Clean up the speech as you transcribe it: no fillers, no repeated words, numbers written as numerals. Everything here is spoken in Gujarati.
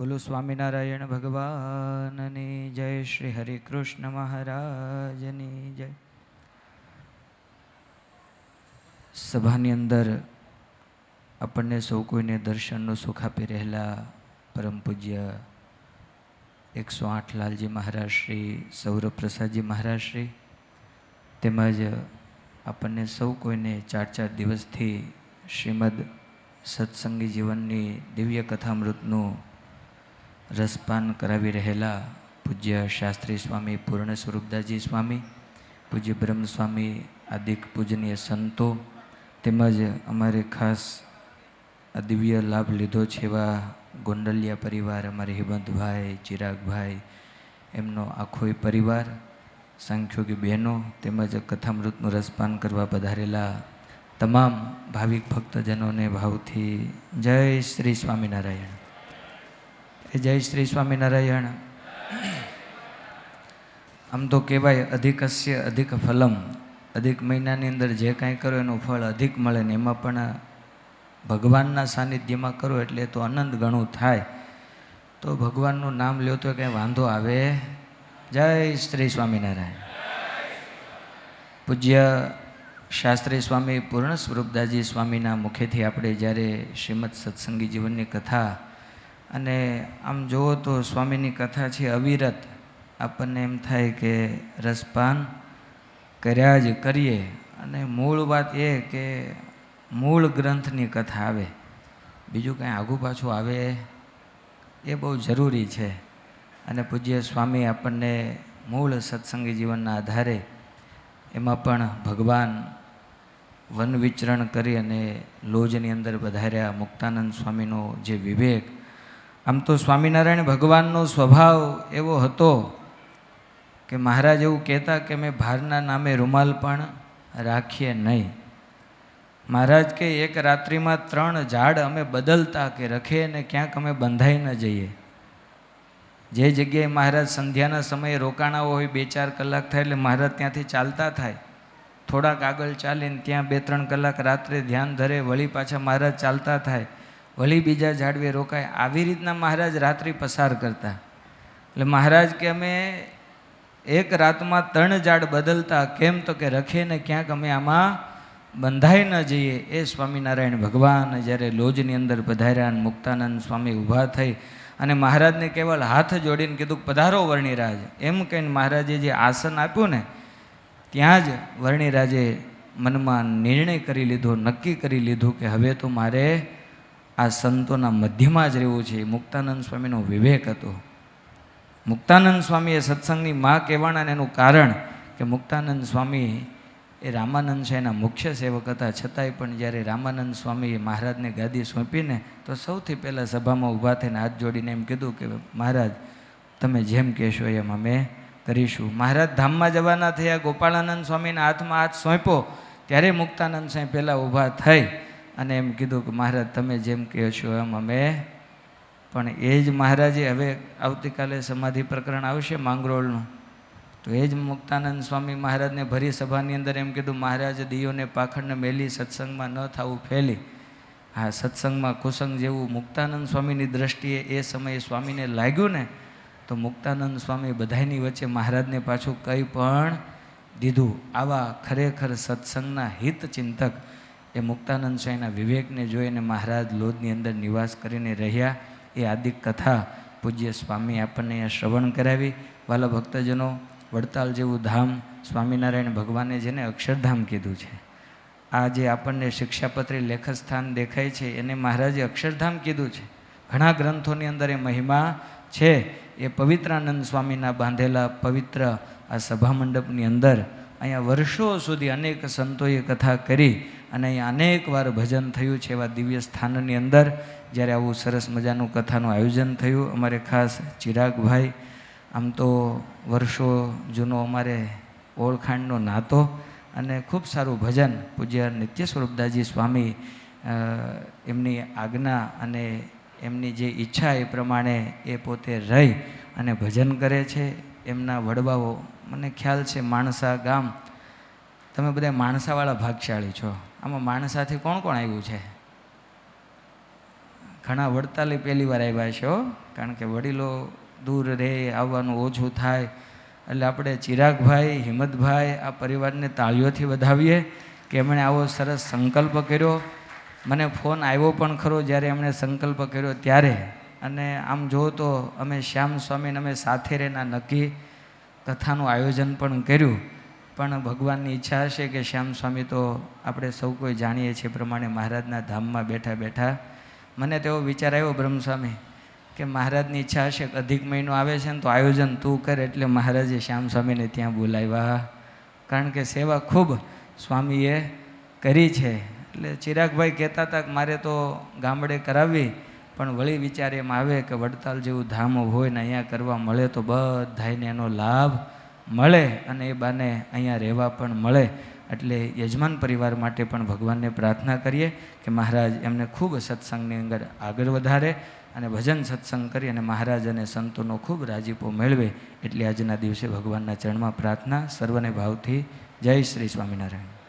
બોલો સ્વામિનારાયણ ભગવાનની જય, શ્રી હરિકૃષ્ણ મહારાજની જય. સભાની અંદર આપણને સૌ કોઈને દર્શનનું સુખ આપી રહેલા પરમ પૂજ્ય 108 લાલજી મહારાજ શ્રી, સૌરભ પ્રસાદજી મહારાજ શ્રી, તેમજ આપણને સૌ કોઈને 4 દિવસથી શ્રીમદ સત્સંગી જીવનની દિવ્ય કથામૃતનું રસપાન કરાવી રહેલા પૂજ્ય શાસ્ત્રી સ્વામી પૂર્ણ સ્વરૂપદાસજી સ્વામી, પૂજ્ય બ્રહ્મ સ્વામી આદિક પૂજનીય સંતો, તેમજ અમારે ખાસ આ દિવ્ય લાભ લીધો છે એવા ગોંડલિયા પરિવાર, અમારે હિમંતભાઈ, ચિરાગભાઈ, એમનો આખોય પરિવાર, સાંખ્યોગી બહેનો, તેમજ કથામૃતનું રસપાન કરવા પધારેલા તમામ ભાવિક ભક્તજનોને ભાવથી જય શ્રી સ્વામિનારાયણ. જય શ્રી સ્વામિનારાયણ. આમ તો કહેવાય અધિકસ્ય અધિક ફલમ, અધિક મહિનાની અંદર જે કાંઈ કરો એનું ફળ અધિક મળે ને એમાં પણ ભગવાનના સાનિધ્યમાં કરો એટલે તો અનંત ગણું થાય. તો ભગવાનનું નામ લ્યો તો કંઈ વાંધો આવે. જય શ્રી સ્વામિનારાયણ. પૂજ્ય શાસ્ત્રી સ્વામી પૂર્ણ સ્વરૂપદાસજી સ્વામીના મુખેથી આપણે જ્યારે શ્રીમદ સત્સંગી જીવનની કથા, અને આમ જુઓ તો સ્વામીની કથા છે અવિરત, આપણને એમ થાય કે રસપાન કર્યા જ કરીએ. અને મૂળ વાત એ કે મૂળ ગ્રંથની કથા આવે, બીજું કાંઈ આઘું પાછું આવે એ બહુ જરૂરી છે. અને પૂજ્ય સ્વામી આપણને મૂળ સત્સંગી જીવનના આધારે એમાં પણ ભગવાન વન વિચરણ કરી અને લોજની અંદર પધાર્યા. મુક્તાનંદ સ્વામીનો જે વિવેક, આમ તો સ્વામિનારાયણ ભગવાનનો સ્વભાવ એવો હતો કે મહારાજ એવું કહેતા કે મેં ભારના નામે રૂમાલ પણ રાખીએ નહીં. મહારાજ કે એક રાત્રિમાં 3 ઝાડ અમે બદલતા કે રખે ને ક્યાંક અમે બંધાઈ ન જઈએ. જે જગ્યાએ મહારાજ સંધ્યાના સમયે રોકાણા હોય, 2-4 કલાક થાય એટલે મહારાજ ત્યાંથી ચાલતા થાય, થોડાક આગળ ચાલીને ત્યાં 2-3 કલાક રાત્રે ધ્યાન ધરે, વળી પાછા મહારાજ ચાલતા થાય, વળી બીજા ઝાડવે રોકાય. આવી રીતના મહારાજ રાત્રિ પસાર કરતા. એટલે મહારાજ કે અમે એક રાતમાં 3 ઝાડ બદલતા, કેમ તો કે રખે ને ક્યાંક અમે આમાં બંધાઈ ન જઈએ. એ સ્વામિનારાયણ ભગવાન જ્યારે લોજની અંદર પધાર્યા, મુક્તાનંદ સ્વામી ઊભા થઈ અને મહારાજને કેવલ હાથ જોડીને કીધું પધારો વર્ણિરાજ. એમ કહીને મહારાજે જે આસન આપ્યું ને ત્યાં જ વર્ણિરાજે મનમાં નિર્ણય કરી લીધો, નક્કી કરી લીધું કે હવે તો મારે આ સંતોના મધ્યમાં જ રહેવું છે. મુક્તાનંદ સ્વામીનો વિવેક હતો. મુક્તાનંદ સ્વામી એ સત્સંગની માં કહેવાના, એનું કારણ કે મુક્તાનંદ સ્વામી એ રામાનંદ સાંઈના મુખ્ય સેવક હતા. છતાંય પણ જ્યારે રામાનંદ સ્વામીએ મહારાજને ગાદી સોંપીને તો સૌથી પહેલાં સભામાં ઊભા થઈને હાથ જોડીને એમ કીધું કે મહારાજ તમે જેમ કહેશો એમ અમે કરીશું. મહારાજ ધામમાં જવાના થયા, ગોપાળાનંદ સ્વામીના હાથમાં હાથ સોંપ્યો ત્યારે મુક્તાનંદ સાંઈ પહેલાં ઊભા થઈ અને એમ કીધું કે મહારાજ તમે જેમ કહેશો એમ અમે. પણ એ જ મહારાજે, હવે આવતીકાલે સમાધિ પ્રકરણ આવશે માંગરોળનું, તો એ જ મુક્તાનંદ સ્વામી મહારાજને ભરી સભાની અંદર એમ કીધું મહારાજ દિયોને પાખંડને મેલી, સત્સંગમાં ન થવું ફેલી. હા, સત્સંગમાં કુસંગ જેવું મુક્તાનંદ સ્વામીની દ્રષ્ટિએ એ સમયે સ્વામીને લાગ્યું ને, તો મુક્તાનંદ સ્વામી બધાની વચ્ચે મહારાજને પાછું કંઈ પણ દીધું. આવા ખરેખર સત્સંગના હિત ચિંતક એ મુક્તાનંદ સ્વામીના વિવેકને જોઈને મહારાજ લોજની અંદર નિવાસ કરીને રહ્યા. એ આદિક કથા પૂજ્ય સ્વામી આપણને અહીંયા શ્રવણ કરાવી. વાલા ભક્તજનો, વડતાલ જેવું ધામ સ્વામિનારાયણ ભગવાને જેને અક્ષરધામ કીધું છે, આ જે આપણને શિક્ષાપત્રી લેખસ્થાન દેખાય છે એને મહારાજે અક્ષરધામ કીધું છે. ઘણા ગ્રંથોની અંદર એ મહિમા છે. એ પવિત્રાનંદ સ્વામીના બાંધેલા પવિત્ર આ સભા મંડપની અંદર અહીંયા વર્ષો સુધી અનેક સંતોએ કથા કરી અને અહીંયા અનેક વાર ભજન થયું છે. એવા દિવ્ય સ્થાનની અંદર જ્યારે આવું સરસ મજાનું કથાનું આયોજન થયું, અમારે ખાસ ચિરાગભાઈ, આમ તો વર્ષો જૂનો અમારે ઓળખાણનો નાતો, અને ખૂબ સારું ભજન પૂજ્ય નિત્ય સ્વરૂપદાસજી સ્વામી એમની આજ્ઞા અને એમની જે ઈચ્છા એ પ્રમાણે એ પોતે રહી અને ભજન કરે છે. એમના વડવાઓ, મને ખ્યાલ છે માણસા ગામ, તમે બધા માણસાવાળા ભાગશાળી છો. આમાં માણસાથી કોણ કોણ આવ્યું છે? ઘણા વડતાલી પહેલી વાર આવ્યા છો. કારણ કે વડીલો દૂર રહે, આવવાનું ઓછું થાય, એટલે આપણે ચિરાગભાઈ, હિંમતભાઈ આ પરિવારને તાળીઓથી વધાવીએ કે એમણે આવો સરસ સંકલ્પ કર્યો. મને ફોન આવ્યો પણ ખરો જ્યારે એમણે સંકલ્પ કર્યો ત્યારે. અને આમ જુઓ તો અમે શ્યામ સ્વામીને અમે સાથે રહેના નક્કી કથાનું આયોજન પણ કર્યું, પણ ભગવાનની ઈચ્છા હશે કે શ્યામ સ્વામી તો આપણે સૌ કોઈ જાણીએ છીએ પ્રમાણે મહારાજના ધામમાં બેઠા બેઠા મને તેવો વિચાર આવ્યો બ્રહ્મસ્વામી કે મહારાજની ઈચ્છા હશે કે અધિક મહિનો આવે છે ને તો આયોજન તું કર. એટલે મહારાજે શ્યામ સ્વામીને ત્યાં બોલાવ્યા, કારણ કે સેવા ખૂબ સ્વામીએ કરી છે. એટલે ચિરાગભાઈ કહેતા હતા કે મારે તો ગામડે કરાવવી, પણ વળી વિચાર એમ આવે કે વડતાલ જેવું ધામ હોય ને અહીંયા કરવા મળે તો બધાને એનો લાભ મળે અને એ બાને અહીંયા રહેવા પણ મળે. એટલે યજમાન પરિવાર માટે પણ ભગવાનને પ્રાર્થના કરીએ કે મહારાજ એમને ખૂબ સત્સંગની અંદર આગળ વધારે અને ભજન સત્સંગ કરી અને મહારાજ અને સંતોનો ખૂબ રાજીપો મેળવે. એટલે આજના દિવસે ભગવાનના ચરણમાં પ્રાર્થના. સર્વને ભાવથી જય શ્રી સ્વામિનારાયણ.